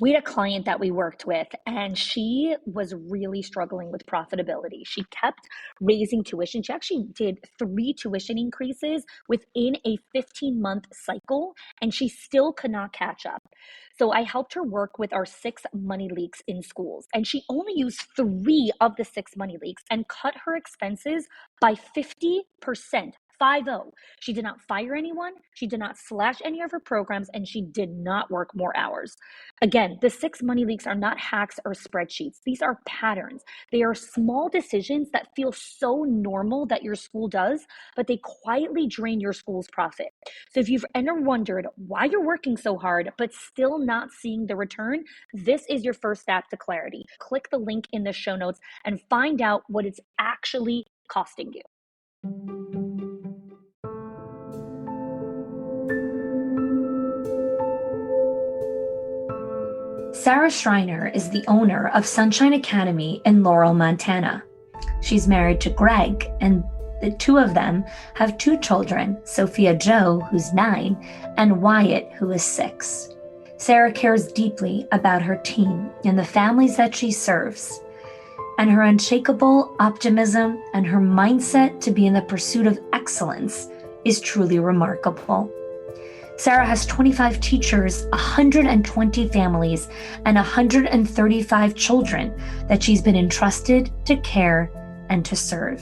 We had a client that we worked with, and she was really struggling with profitability. She kept raising tuition. She actually did 3 tuition increases within a 15-month cycle, and she still could not catch up. So I helped her work with our 6 money leaks in schools, and she only used 3 of the 6 money leaks and cut her expenses by 50%. 50. She did not fire anyone. She did not slash any of her programs, and she did not work more hours. Again, the 6 money leaks are not hacks or spreadsheets. These are patterns. They are small decisions that feel so normal that your school does, but they quietly drain your school's profit. So if you've ever wondered why you're working so hard, but still not seeing the return, this is your first step to clarity. Click the link in the show notes and find out what it's actually costing you. Sara Schreiner is the owner of Sunshine Academy in Laurel, Montana. She's married to Greg, and the two of them have 2 children, Sophia-Jo, who's 9, and Wyatt, who is 6. Sara cares deeply about her team and the families that she serves, and her unshakable optimism and her mindset to be in the pursuit of excellence is truly remarkable. Sara has 25 teachers, 120 families, and 135 children that she's been entrusted to care and to serve.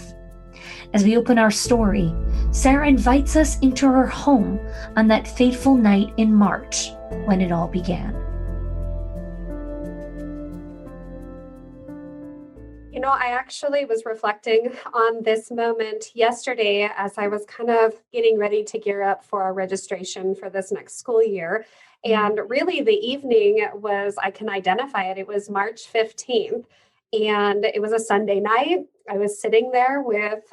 As we open our story, Sara invites us into her home on that fateful night in March when it all began. I actually was reflecting on this moment yesterday as I was kind of getting ready to gear up for our registration for this next school year. And really the evening was, I can identify it, it was March 15th. And it was a Sunday night. I was sitting there with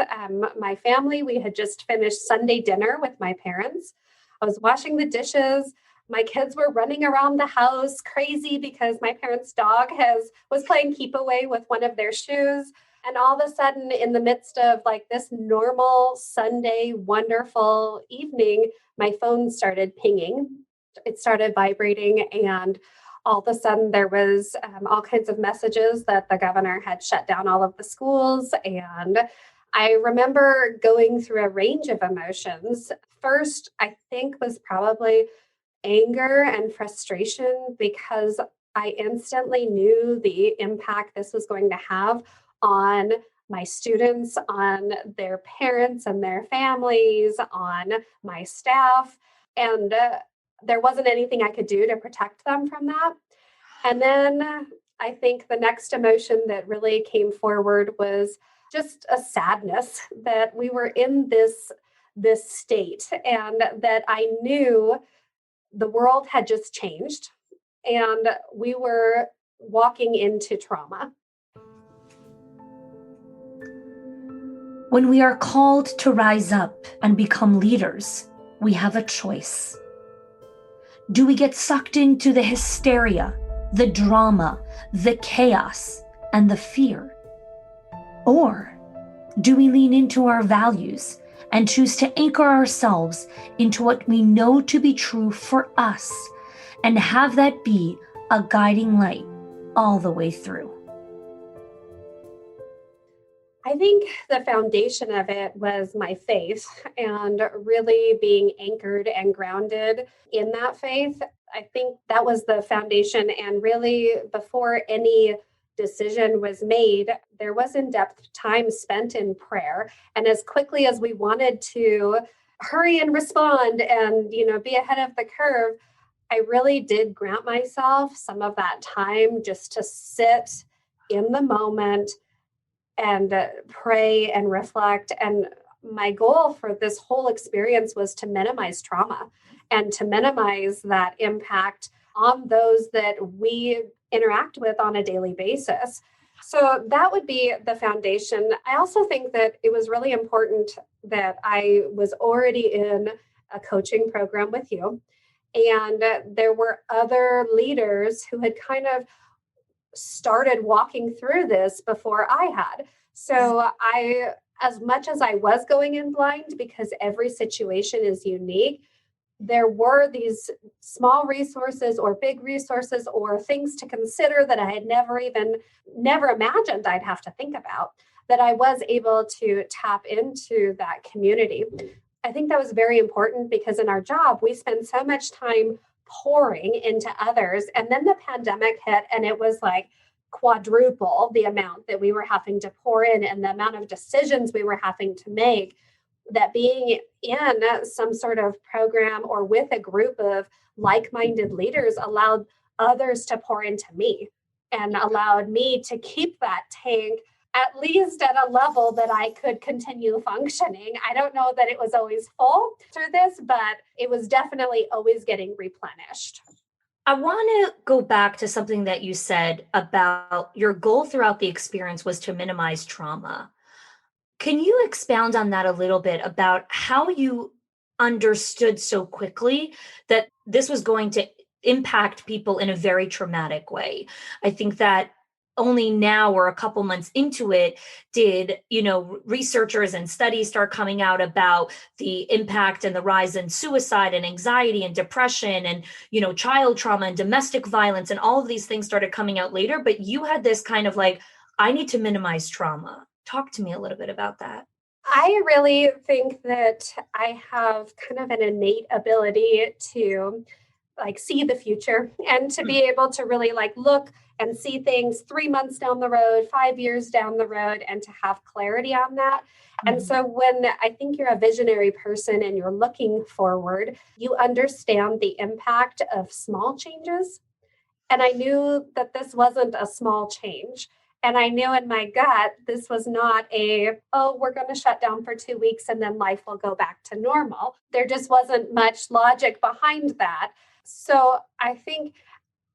my family. We had just finished Sunday dinner with my parents. I was washing the dishes. My kids were running around the house crazy because my parents' dog was playing keep away with one of their shoes. And all of a sudden, in the midst of like this normal Sunday, wonderful evening, my phone started pinging. It started vibrating, and all of a sudden there was all kinds of messages that the governor had shut down all of the schools. And I remember going through a range of emotions. First, I think was probably anger and frustration because I instantly knew the impact this was going to have on my students, on their parents and their families, on my staff. And there wasn't anything I could do to protect them from that. And then I think the next emotion that really came forward was just a sadness that we were in this state, and that I knew the world had just changed and we were walking into trauma. When we are called to rise up and become leaders, we have a choice. Do we get sucked into the hysteria, the drama, the chaos, and the fear? Or do we lean into our values and choose to anchor ourselves into what we know to be true for us and have that be a guiding light all the way through? I think the foundation of it was my faith, and really being anchored and grounded in that faith. I think that was the foundation. And really, before any decision was made, there was in-depth time spent in prayer. And as quickly as we wanted to hurry and respond and, be ahead of the curve, I really did grant myself some of that time just to sit in the moment and pray and reflect. And my goal for this whole experience was to minimize trauma and to minimize that impact on those that we interact with on a daily basis. So that would be the foundation. I also think that it was really important that I was already in a coaching program with you. And there were other leaders who had kind of started walking through this before I had. So as much as I was going in blind, because every situation is unique, there were these small resources or big resources or things to consider that I had never imagined I'd have to think about, that I was able to tap into that community. I think that was very important because in our job, we spend so much time pouring into others. And then the pandemic hit, and it was like quadruple the amount that we were having to pour in and the amount of decisions we were having to make, that being in some sort of program or with a group of like-minded leaders allowed others to pour into me and allowed me to keep that tank at least at a level that I could continue functioning. I don't know that it was always full through this, but it was definitely always getting replenished. I want to go back to something that you said about your goal throughout the experience was to minimize trauma. Can you expound on that a little bit about how you understood so quickly that this was going to impact people in a very traumatic way? I think that only now or a couple months into it did, researchers and studies start coming out about the impact and the rise in suicide and anxiety and depression and, child trauma and domestic violence, and all of these things started coming out later. But you had this kind of like, I need to minimize trauma. Talk to me a little bit about that. I really think that I have kind of an innate ability to see the future and to be able to really look and see things 3 months down the road, 5 years down the road, and to have clarity on that. And so when I think you're a visionary person and you're looking forward, you understand the impact of small changes. And I knew that this wasn't a small change. And I knew in my gut, this was not we're going to shut down for 2 weeks and then life will go back to normal. There just wasn't much logic behind that. So I think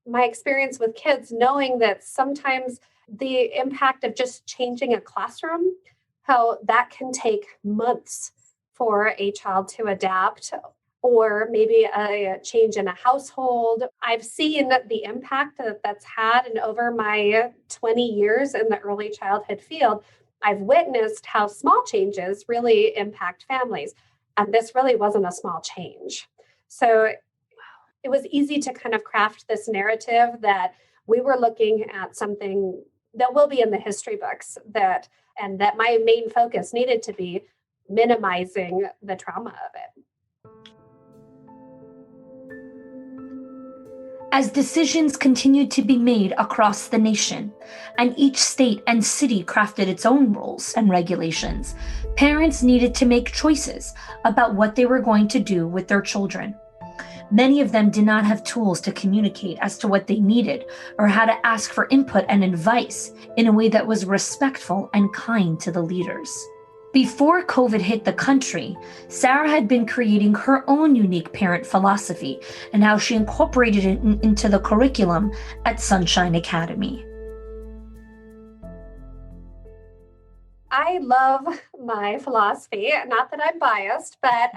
my experience with kids, knowing that sometimes the impact of just changing a classroom, how that can take months for a child to adapt, or maybe a change in a household. I've seen the impact that that's had, and over my 20 years in the early childhood field, I've witnessed how small changes really impact families. And this really wasn't a small change. So it was easy to kind of craft this narrative that we were looking at something that will be in the history books, that my main focus needed to be minimizing the trauma of it. As decisions continued to be made across the nation, and each state and city crafted its own rules and regulations, parents needed to make choices about what they were going to do with their children. Many of them did not have tools to communicate as to what they needed or how to ask for input and advice in a way that was respectful and kind to the leaders. Before COVID hit the country, Sara had been creating her own unique parent philosophy and how she incorporated it into the curriculum at Sunshine Academy. I love my philosophy. Not that I'm biased, but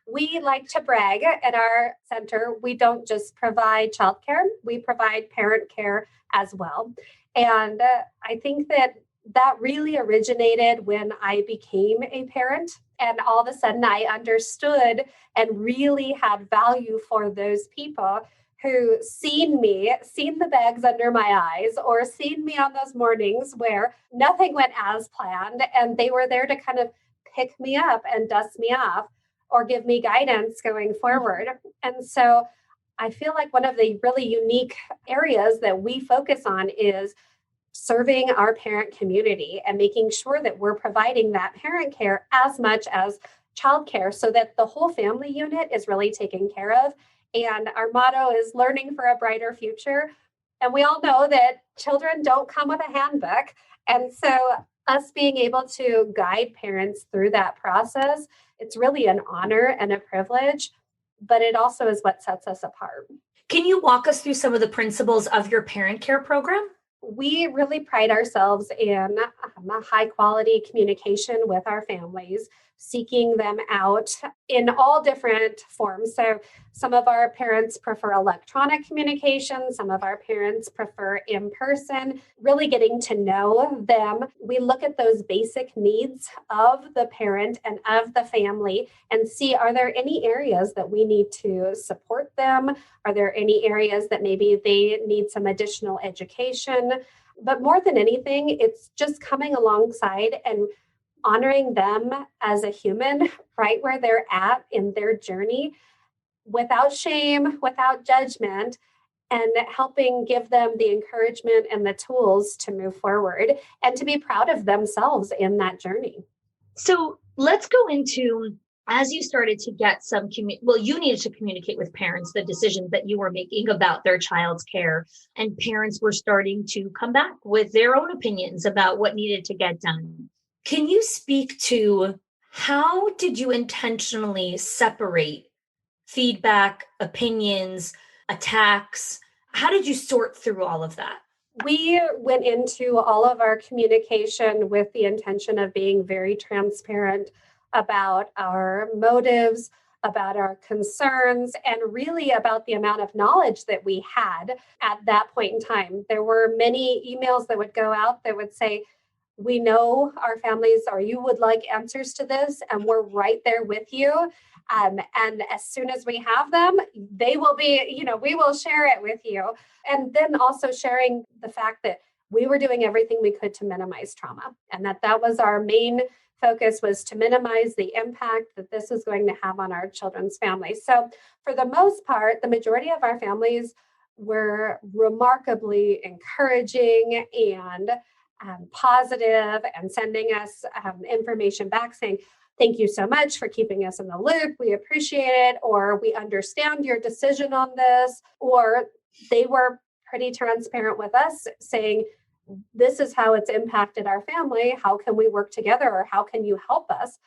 we like to brag at our center. We don't just provide childcare, we provide parent care as well. And I think that really originated when I became a parent. And all of a sudden I understood and really had value for those people who seen the bags under my eyes, or seen me on those mornings where nothing went as planned, and they were there to kind of pick me up and dust me off or give me guidance going forward. And so I feel like one of the really unique areas that we focus on is serving our parent community and making sure that we're providing that parent care as much as childcare, so that the whole family unit is really taken care of. And our motto is learning for a brighter future. And we all know that children don't come with a handbook. And so us being able to guide parents through that process, it's really an honor and a privilege, but it also is what sets us apart. Can you walk us through some of the principles of your parent care program? We really pride ourselves in high quality communication with our families. seeking them out in all different forms. So some of our parents prefer electronic communication. Some of our parents prefer in person, really getting to know them. We look at those basic needs of the parent and of the family and see, are there any areas that we need to support them? Are there any areas that maybe they need some additional education? But more than anything, it's just coming alongside and honoring them as a human right where they're at in their journey without shame, without judgment, and helping give them the encouragement and the tools to move forward and to be proud of themselves in that journey. So let's go into, as you started to get some, you needed to communicate with parents the decisions that you were making about their child's care, and parents were starting to come back with their own opinions about what needed to get done. Can you speak to how did you intentionally separate feedback, opinions, attacks? How did you sort through all of that? We went into all of our communication with the intention of being very transparent about our motives, about our concerns, and really about the amount of knowledge that we had at that point in time. There were many emails that would go out that would say, we know our families, or you would like answers to this, and we're right there with you. And as soon as we have them, they will be, we will share it with you. And then also sharing the fact that we were doing everything we could to minimize trauma, and that was our main focus, was to minimize the impact that this is going to have on our children's families. So for the most part, the majority of our families were remarkably encouraging and positive, and sending us information back saying, thank you so much for keeping us in the loop. We appreciate it. Or we understand your decision on this. Or they were pretty transparent with us saying, this is how it's impacted our family. How can we work together? Or how can you help us?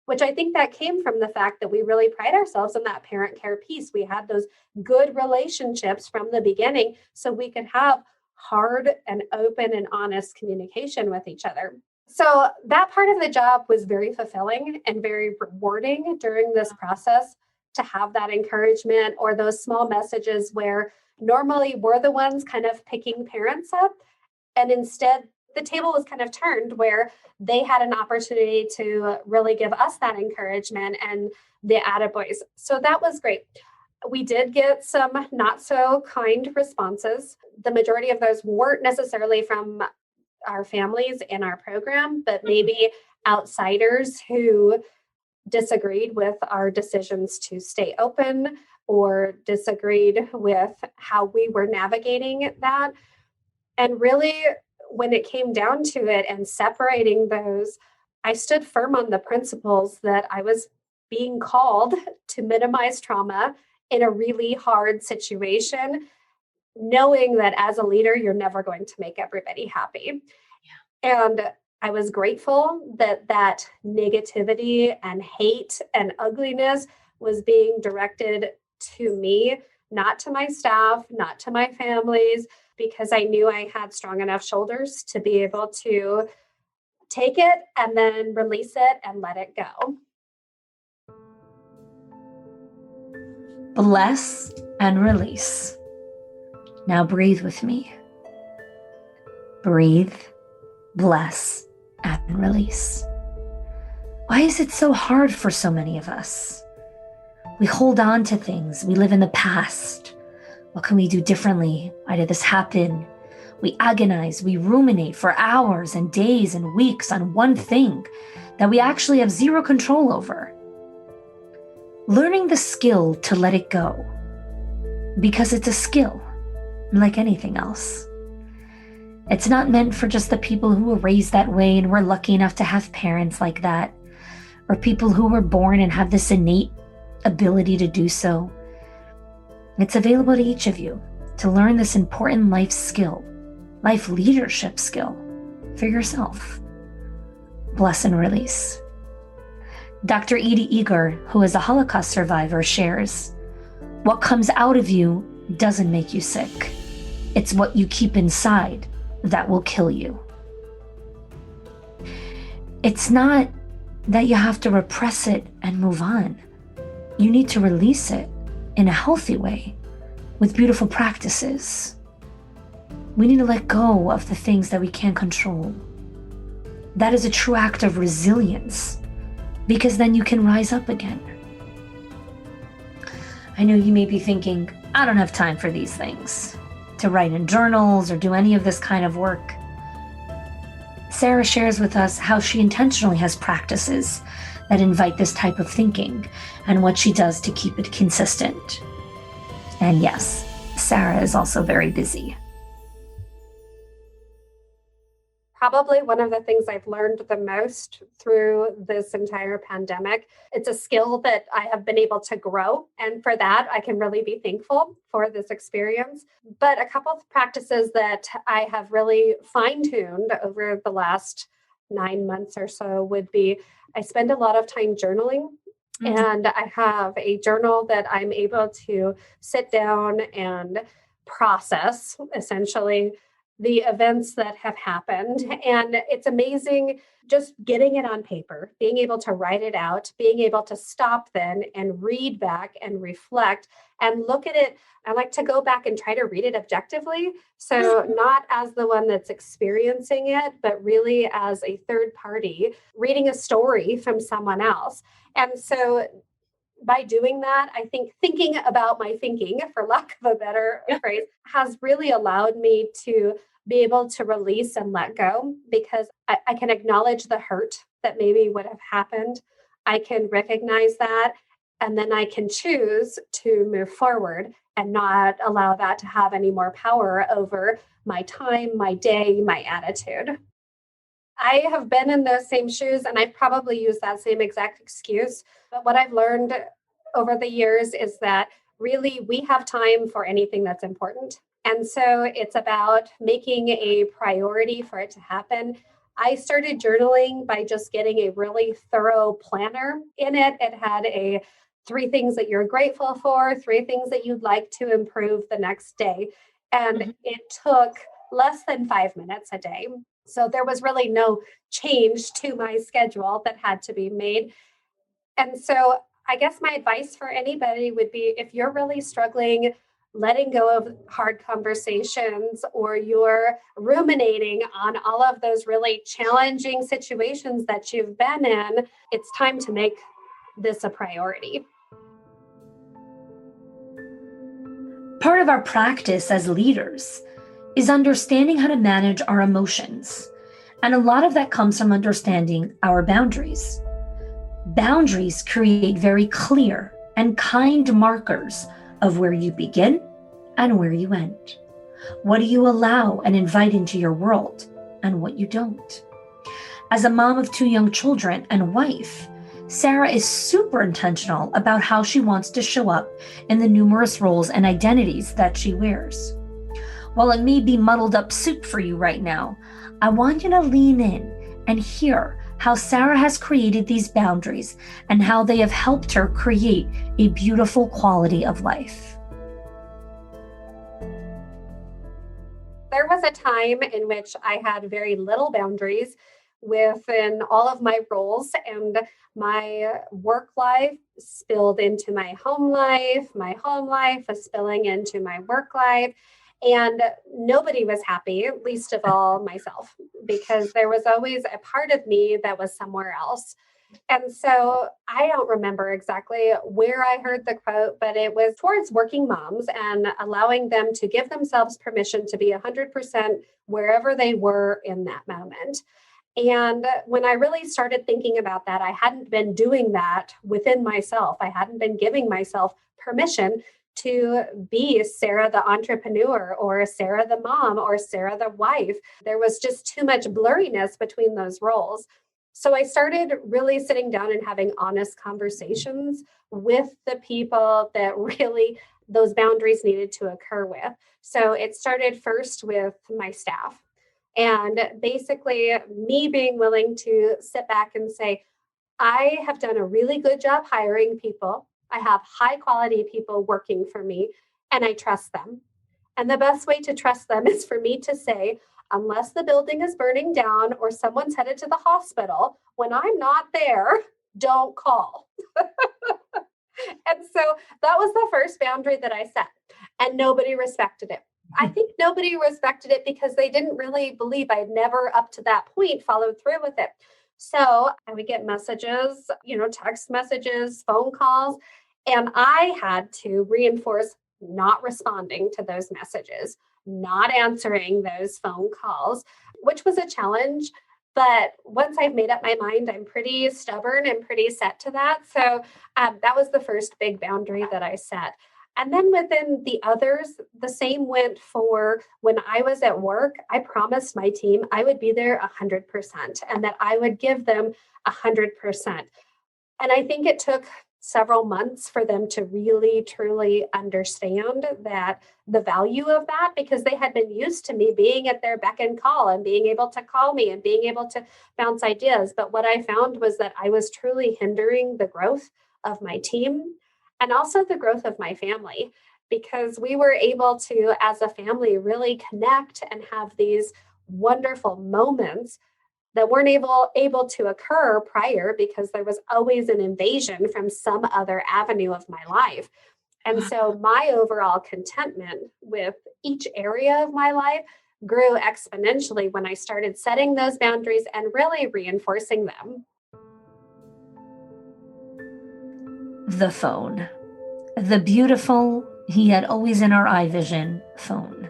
Which I think that came from the fact that we really pride ourselves in that parent care piece. We had those good relationships from the beginning, so we could have hard and open and honest communication with each other. So that part of the job was very fulfilling and very rewarding during this process, to have that encouragement or those small messages where normally we're the ones kind of picking parents up. And instead, the table was kind of turned where they had an opportunity to really give us that encouragement and the attaboys. So that was great. We did get some not so kind responses. The majority of those weren't necessarily from our families in our program, but maybe outsiders who disagreed with our decisions to stay open or disagreed with how we were navigating that. And really, when it came down to it and separating those, I stood firm on the principles that I was being called to minimize trauma in a really hard situation, knowing that as a leader, you're never going to make everybody happy. Yeah. And I was grateful that that negativity and hate and ugliness was being directed to me, not to my staff, not to my families, because I knew I had strong enough shoulders to be able to take it and then release it and let it go. Bless and release. Now breathe with me. Breathe, bless, and release. Why is it so hard for so many of us? We hold on to things. We live in the past. What can we do differently? Why did this happen? We agonize, we ruminate for hours and days and weeks on one thing that we actually have zero control over. Learning the skill to let it go, because it's a skill, like anything else. It's not meant for just the people who were raised that way and were lucky enough to have parents like that, or people who were born and have this innate ability to do so. It's available to each of you to learn this important life skill, life leadership skill for yourself. Bless and release. Dr. Edie Eger, who is a Holocaust survivor, shares, what comes out of you doesn't make you sick. It's what you keep inside that will kill you. It's not that you have to repress it and move on. You need to release it in a healthy way with beautiful practices. We need to let go of the things that we can't control. That is a true act of resilience, because then you can rise up again. I know you may be thinking, I don't have time for these things, to write in journals or do any of this kind of work. Sara shares with us how she intentionally has practices that invite this type of thinking and what she does to keep it consistent. And yes, Sara is also very busy. Probably one of the things I've learned the most through this entire pandemic. It's a skill that I have been able to grow. And for that, I can really be thankful for this experience. But a couple of practices that I have really fine-tuned over the last 9 months or so would be, I spend a lot of time journaling. And I have a journal that I'm able to sit down and process, essentially, the events that have happened. And it's amazing just getting it on paper, being able to write it out, being able to stop then and read back and reflect and look at it. I like to go back and try to read it objectively. So not as the one that's experiencing it, but really as a third party reading a story from someone else. And so by doing that, I think thinking about my thinking, for lack of a better phrase, has really allowed me to be able to release and let go, because I can acknowledge the hurt that maybe would have happened. I can recognize that, and then I can choose to move forward and not allow that to have any more power over my time, my day, my attitude. I have been in those same shoes, and I probably use that same exact excuse. But what I've learned over the years is that really we have time for anything that's important. And so it's about making a priority for it to happen. I started journaling by just getting a really thorough planner in it. It had 3 things that you're grateful for, 3 things that you'd like to improve the next day. And it took less than 5 minutes a day. So there was really no change to my schedule that had to be made. And so I guess my advice for anybody would be, if you're really struggling letting go of hard conversations, or you're ruminating on all of those really challenging situations that you've been in, it's time to make this a priority. Part of our practice as leaders is understanding how to manage our emotions. And a lot of that comes from understanding our boundaries. Boundaries create very clear and kind markers of where you begin and where you end. What do you allow and invite into your world, and what you don't? As a mom of 2 young children and wife, Sara is super intentional about how she wants to show up in the numerous roles and identities that she wears. While it may be muddled up soup for you right now, I want you to lean in and hear how Sara has created these boundaries and how they have helped her create a beautiful quality of life. There was a time in which I had very little boundaries within all of my roles, and my work life spilled into my home life. My home life was spilling into my work life. And nobody was happy, least of all myself, because there was always a part of me that was somewhere else. And so I don't remember exactly where I heard the quote, but it was towards working moms and allowing them to give themselves permission to be 100% wherever they were in that moment. And when I really started thinking about that, I hadn't been doing that within myself. I hadn't been giving myself permission to be Sara the entrepreneur, or Sara the mom, or Sara the wife. There was just too much blurriness between those roles. So I started really sitting down and having honest conversations with the people that really those boundaries needed to occur with. So it started first with my staff. And basically me being willing to sit back and say, I have done a really good job hiring people. I have high quality people working for me, and I trust them. And the best way to trust them is for me to say, unless the building is burning down or someone's headed to the hospital, when I'm not there, don't call. And so that was the first boundary that I set, and nobody respected it. I think nobody respected it because they didn't really believe I'd never up to that point followed through with it. So I would get messages, text messages, phone calls, and I had to reinforce not responding to those messages, not answering those phone calls, which was a challenge. But once I've made up my mind, I'm pretty stubborn and pretty set to that. So that was the first big boundary that I set. And then within the others, the same went for when I was at work. I promised my team I would be there 100% and that I would give them 100%. And I think it took several months for them to really, truly understand that the value of that, because they had been used to me being at their beck and call and being able to call me and being able to bounce ideas. But what I found was that I was truly hindering the growth of my team and also the growth of my family, because we were able to, as a family, really connect and have these wonderful moments that weren't able to occur prior because there was always an invasion from some other avenue of my life. And so my overall contentment with each area of my life grew exponentially when I started setting those boundaries and really reinforcing them. The phone. The beautiful, yet always in our eye vision phone.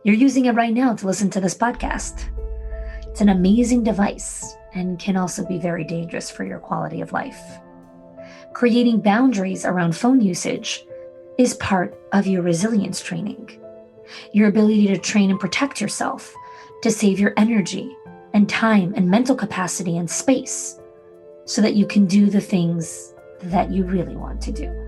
You're using it right now to listen to this podcast. It's an amazing device and can also be very dangerous for your quality of life. Creating boundaries around phone usage is part of your resilience training. Your ability to train and protect yourself, to save your energy and time and mental capacity and space so that you can do the things that you really want to do.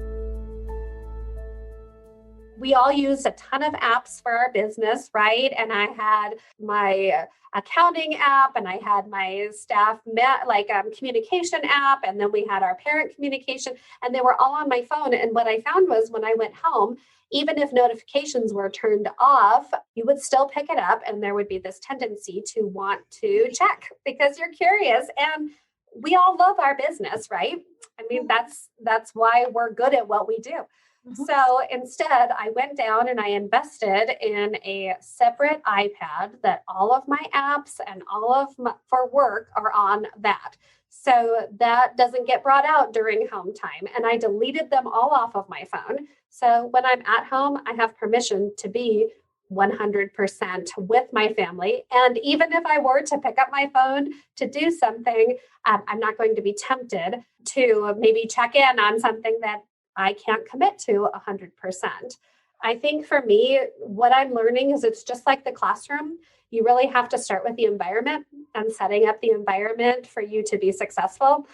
We all used a ton of apps for our business, right? And I had my accounting app and I had my staff communication app. And then we had our parent communication and they were all on my phone. And what I found was when I went home, even if notifications were turned off, you would still pick it up. And there would be this tendency to want to check because you're curious. And we all love our business, right? I mean, that's why we're good at what we do. Mm-hmm. So instead, I went down and I invested in a separate iPad that all of my apps and all of for work are on that. So that doesn't get brought out during home time. And I deleted them all off of my phone. So when I'm at home, I have permission to be 100% with my family. And even if I were to pick up my phone to do something, I'm not going to be tempted to maybe check in on something that I can't commit to 100%. I think for me, what I'm learning is it's just like the classroom. You really have to start with the environment and setting up the environment for you to be successful.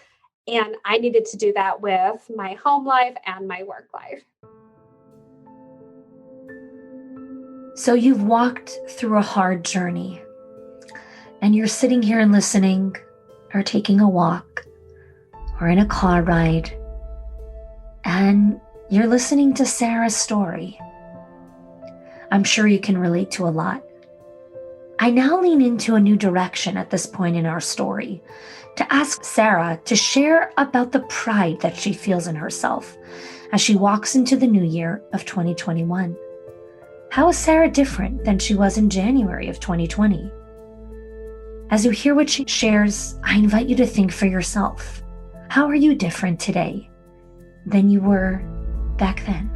And I needed to do that with my home life and my work life. So you've walked through a hard journey and you're sitting here and listening or taking a walk or in a car ride and you're listening to Sara's story. I'm sure you can relate to a lot. I now lean into a new direction at this point in our story to ask Sara to share about the pride that she feels in herself as she walks into the new year of 2021. How is Sara different than she was in January of 2020? As you hear what she shares, I invite you to think for yourself. How are you different today than you were back then?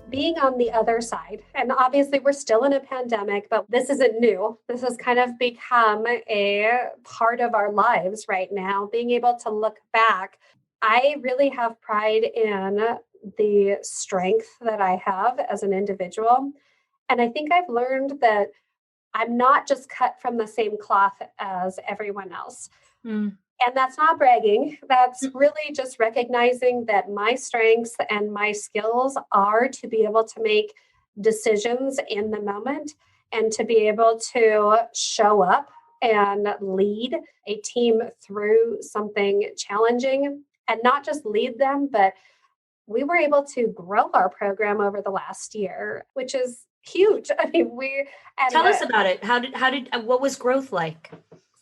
Being on the other side, and obviously we're still in a pandemic, but this isn't new. This has kind of become a part of our lives right now. Being able to look back, I really have pride in the strength that I have as an individual. And I think I've learned that I'm not just cut from the same cloth as everyone else. And that's not bragging. That's really just recognizing that my strengths and my skills are to be able to make decisions in the moment and to be able to show up and lead a team through something challenging and not just lead them, but we were able to grow our program over the last year, which is huge. I mean, tell us about it. What was growth like?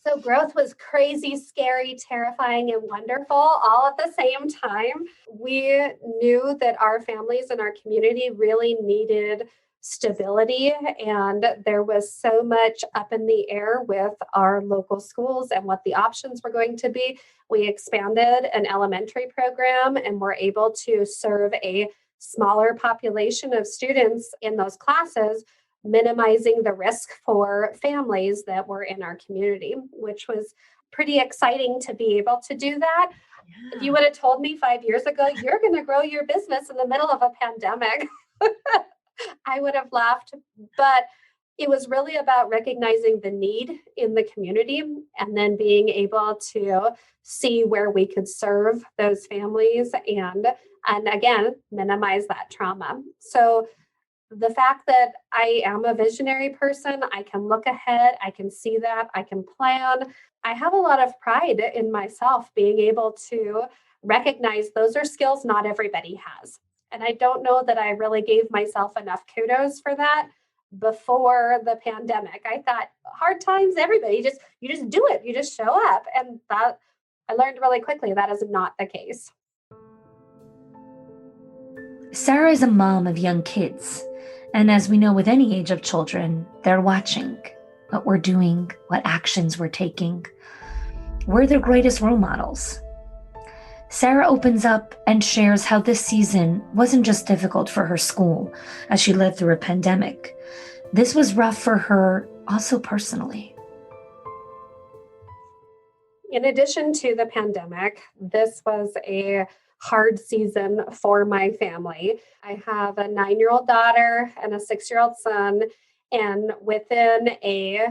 So growth was crazy, scary, terrifying, and wonderful all at the same time. We knew that our families and our community really needed stability, and there was so much up in the air with our local schools and what the options were going to be. We expanded an elementary program and were able to serve a smaller population of students in those classes, minimizing the risk for families that were in our community, which was pretty exciting to be able to do that. Yeah. If you would have told me 5 years ago, you're going to grow your business in the middle of a pandemic, I would have laughed. But it was really about recognizing the need in the community and then being able to see where we could serve those families and again, minimize that trauma. So the fact that I am a visionary person, I can look ahead, I can see that, I can plan. I have a lot of pride in myself being able to recognize those are skills not everybody has. And I don't know that I really gave myself enough kudos for that before the pandemic. I thought hard times, everybody, you just do it, you just show up. And that I learned really quickly that is not the case. Sara is a mom of young kids. And as we know with any age of children, they're watching what we're doing, what actions we're taking. We're their greatest role models. Sara opens up and shares how this season wasn't just difficult for her school as she led through a pandemic. This was rough for her also personally. In addition to the pandemic, this was a hard season for my family. I have a 9-year-old daughter and a 6-year-old son. And within a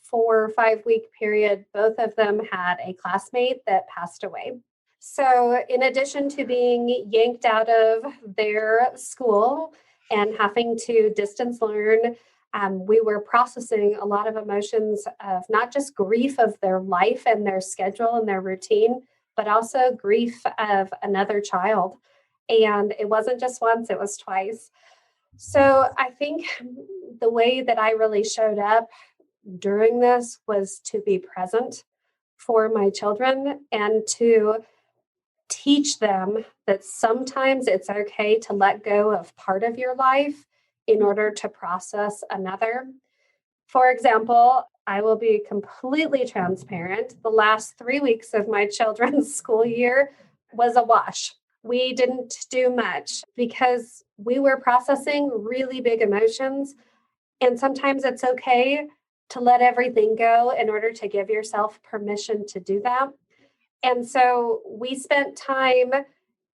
4 or 5 week period, both of them had a classmate that passed away. So in addition to being yanked out of their school and having to distance learn, we were processing a lot of emotions of not just grief of their life and their schedule and their routine, but also grief of another child. And it wasn't just once, it was twice. So I think the way that I really showed up during this was to be present for my children and to teach them that sometimes it's okay to let go of part of your life in order to process another. For example, I will be completely transparent. The last 3 weeks of my children's school year was a wash. We didn't do much because we were processing really big emotions. And sometimes it's okay to let everything go in order to give yourself permission to do that. And so we spent time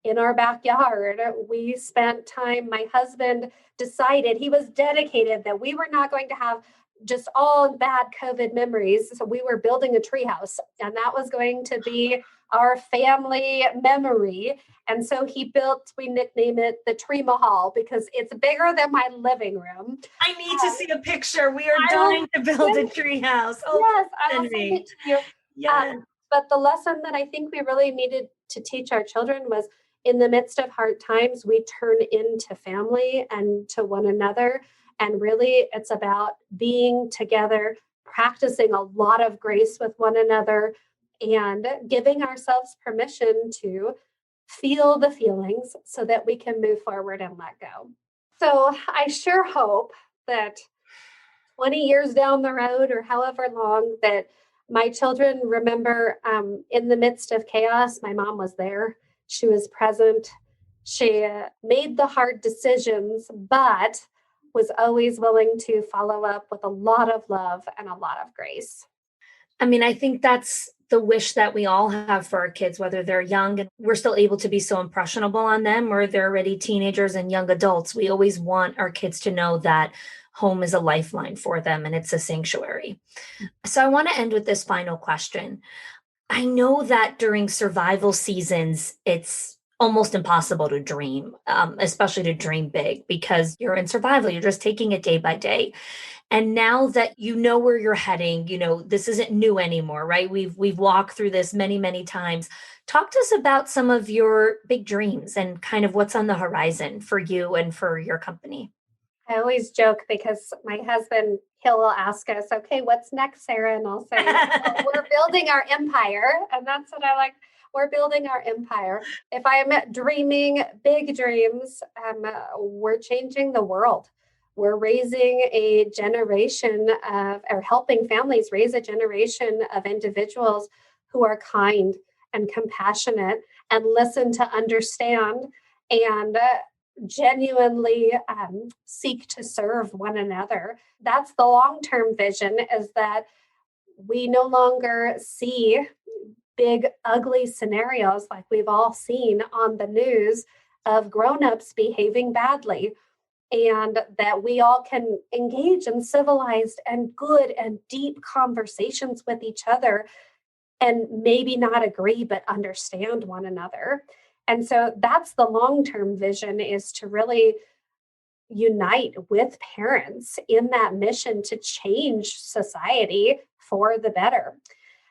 in our backyard. We spent time, my husband decided he was dedicated that we were not going to have just all bad COVID memories. So we were building a treehouse, and that was going to be our family memory. And so we nicknamed it the Tree Mahal because it's bigger than my living room. I need to see a picture. We are dying to build a treehouse. Oh, yes, I will send it to you. Yes. But the lesson that I think we really needed to teach our children was in the midst of hard times, we turn into family and to one another. And really, it's about being together, practicing a lot of grace with one another, and giving ourselves permission to feel the feelings so that we can move forward and let go. So I sure hope that 20 years down the road or however long that my children remember in the midst of chaos, my mom was there. She was present. She made the hard decisions, but was always willing to follow up with a lot of love and a lot of grace. I mean, I think that's the wish that we all have for our kids, whether they're young and we're still able to be so impressionable on them, or they're already teenagers and young adults. We always want our kids to know that home is a lifeline for them and it's a sanctuary. So I want to end with this final question. I know that during survival seasons, it's almost impossible to dream, especially to dream big because you're in survival. You're just taking it day by day. And now that you know where you're heading, this isn't new anymore, right? We've walked through this many, many times. Talk to us about some of your big dreams and kind of what's on the horizon for you and for your company. I always joke because my husband, he'll ask us, okay, what's next, Sarah? And I'll say, well, we're building our empire. And that's what I like. We're building our empire. If I'm dreaming big dreams, we're changing the world. We're raising a generation or helping families raise a generation of individuals who are kind and compassionate and listen to understand and genuinely seek to serve one another. That's the long-term vision, is that we no longer see big, ugly scenarios like we've all seen on the news of grown-ups behaving badly, and that we all can engage in civilized and good and deep conversations with each other and maybe not agree, but understand one another. And so that's the long-term vision, is to really unite with parents in that mission to change society for the better.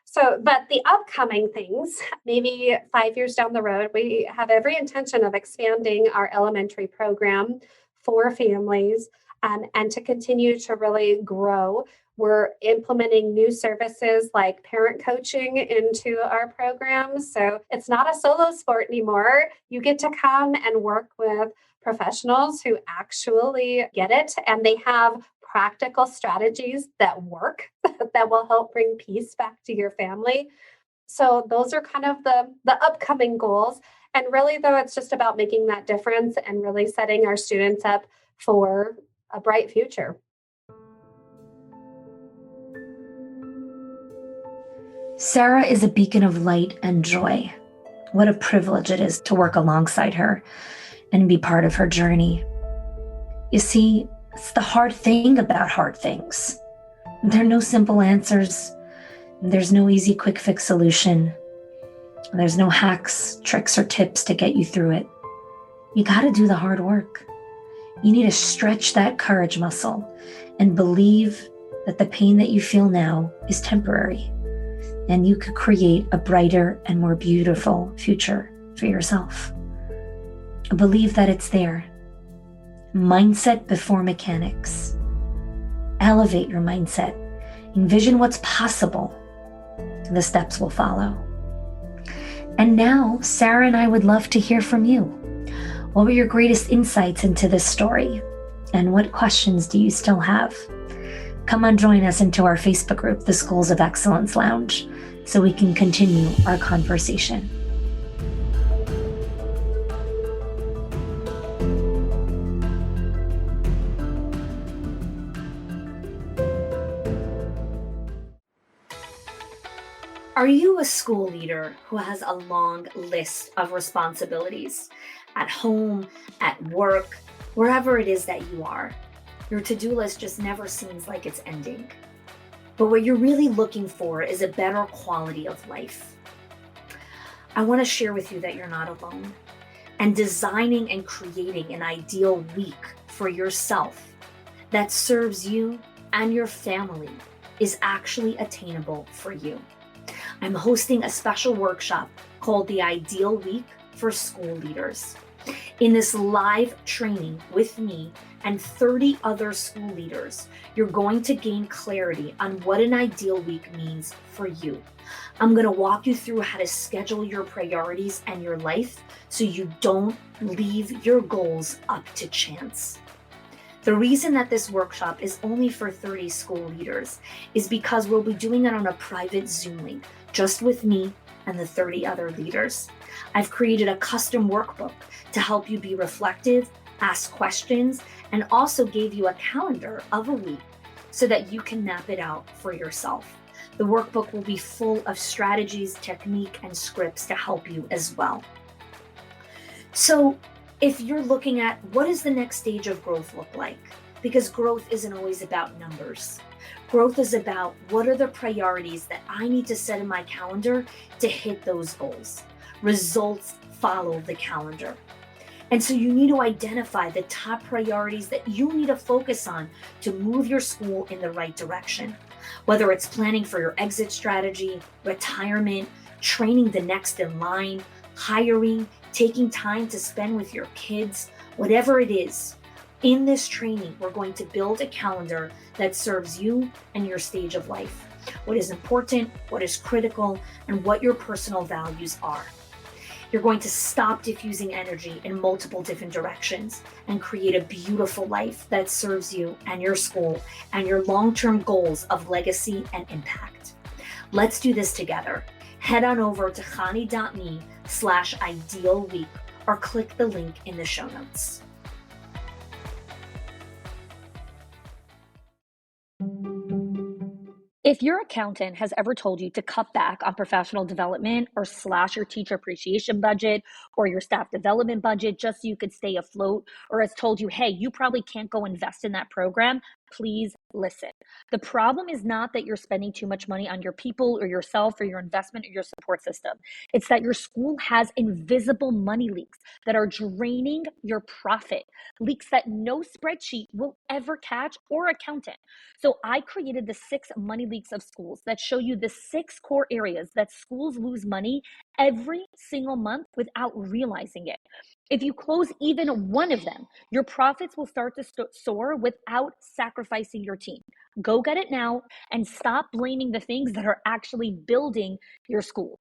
So, but the upcoming things, maybe 5 years down the road, we have every intention of expanding our elementary program for families, and to continue to really grow. We're implementing new services like parent coaching into our programs. So it's not a solo sport anymore. You get to come and work with professionals who actually get it, and they have practical strategies that work that will help bring peace back to your family. So those are kind of the upcoming goals. And really, though, it's just about making that difference and really setting our students up for a bright future. Sara is a beacon of light and joy. What a privilege it is to work alongside her and be part of her journey. You see, it's the hard thing about hard things. There are no simple answers. There's no easy quick fix solution. There's no hacks, tricks, or tips to get you through it. You got to do the hard work. You need to stretch that courage muscle and believe that the pain that you feel now is temporary, and you could create a brighter and more beautiful future for yourself. Believe that it's there. Mindset before mechanics. Elevate your mindset. Envision what's possible. The steps will follow. And now, Sara and I would love to hear from you. What were your greatest insights into this story? And what questions do you still have? Come on, join us into our Facebook group, the Schools of Excellence Lounge, so we can continue our conversation. Are you a school leader who has a long list of responsibilities at home, at work, wherever it is that you are? Your to-do list just never seems like it's ending. But what you're really looking for is a better quality of life. I want to share with you that you're not alone. And designing and creating an ideal week for yourself that serves you and your family is actually attainable for you. I'm hosting a special workshop called The Ideal Week for School Leaders. In this live training with me and 30 other school leaders, you're going to gain clarity on what an ideal week means for you. I'm going to walk you through how to schedule your priorities and your life so you don't leave your goals up to chance. The reason that this workshop is only for 30 school leaders is because we'll be doing it on a private Zoom link, just with me and the 30 other leaders. I've created a custom workbook to help you be reflective, ask questions, and also gave you a calendar of a week so that you can map it out for yourself. The workbook will be full of strategies, technique, and scripts to help you as well. So if you're looking at what does the next stage of growth look like, because growth isn't always about numbers. Growth is about what are the priorities that I need to set in my calendar to hit those goals. Results follow the calendar. And so you need to identify the top priorities that you need to focus on to move your school in the right direction. Whether it's planning for your exit strategy, retirement, training the next in line, hiring, taking time to spend with your kids, whatever it is. In this training, we're going to build a calendar that serves you and your stage of life, what is important, what is critical, and what your personal values are. You're going to stop diffusing energy in multiple different directions and create a beautiful life that serves you and your school and your long-term goals of legacy and impact. Let's do this together. Head on over to chani.me/idealweek or click the link in the show notes. If your accountant has ever told you to cut back on professional development or slash your teacher appreciation budget or your staff development budget just so you could stay afloat, or has told you, hey, you probably can't go invest in that program, please listen. The problem is not that you're spending too much money on your people or yourself or your investment or your support system. It's that your school has invisible money leaks that are draining your profit, leaks that no spreadsheet will ever catch or accountant. So I created the 6 money leaks of schools that show you the 6 core areas that schools lose money every single month without realizing it. If you close even one of them, your profits will start to soar without sacrificing your team. Go get it now and stop blaming the things that are actually building your school.